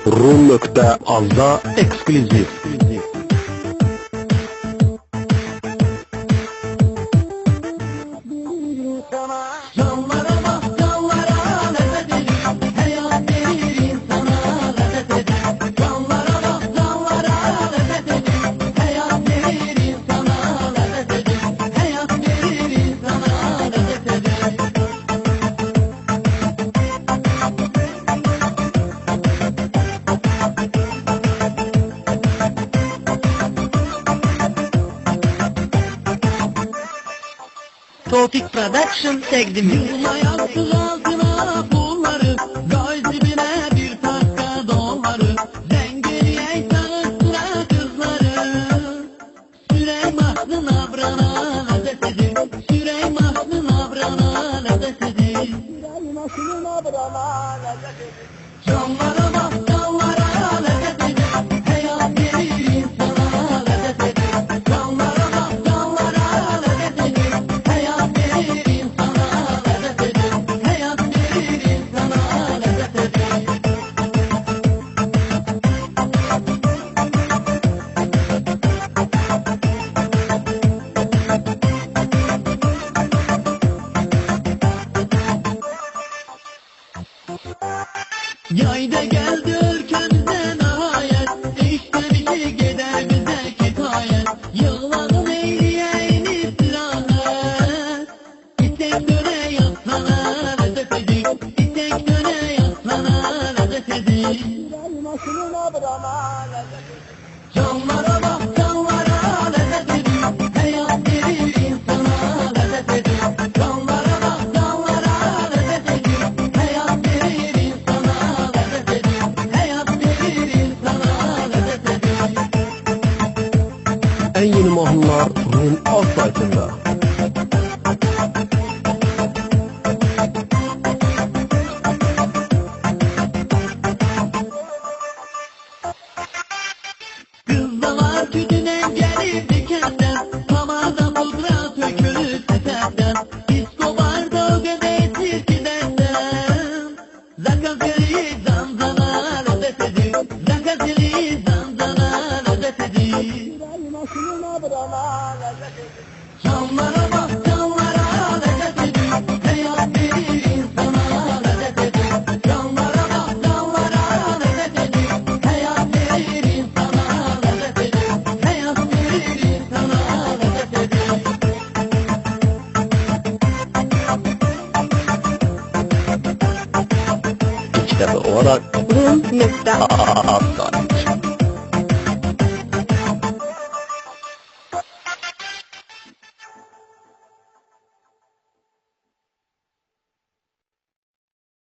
Rum.az'da ekskluziv. Topik Production təqdim edir. Yılmayasın ağzına pulları, göz dibine bir takka doları. Dengeliyey tanıştıra kızları. Süleyman'ın abrana lezzet edir. Süleyman'ın abrana lezzet edir. Süleyman'ın abrana lezzet edir. Canlara bak canlara lezzet edir. Hayat verir insana lezzet edir. Canlara bak canlara lezzet edir. Hayat verir insana lezzet edir. Hayat verir insana lezzet edir. Yayda geldi ülkemizde nihayet, işte bir şey gider bize kitayet. Yığladım eyleyeyim istirahat. İstek döne yatsana lezzet edik. İstek döne yatsana lezzet edik. Canlara bak canlara lezzet edik. Hayat verir insana lezzet edik. Canlara bak canlara lezzet edik. Hayat verir insana lezzet edik. Hayat verir insana lezzet edik. En yeni mahnılar Rum.az saytında. Kızlar tütünen gelir dikenden, hamada pudra tökülür sefenden. Disko barda o kadar tilkidenden. Zakazeli zanzana lezzet edir. Zakazeli zanzana lezzet edir. Canlara bak canlara lezzet edir. Hayat verir insana lezzet edir. Canlara bak canlara lezzet edir. Hayat verir insana lezzet edir. Hayat verir insana lezzet edir. İki defa olarak Rum.az Az'da.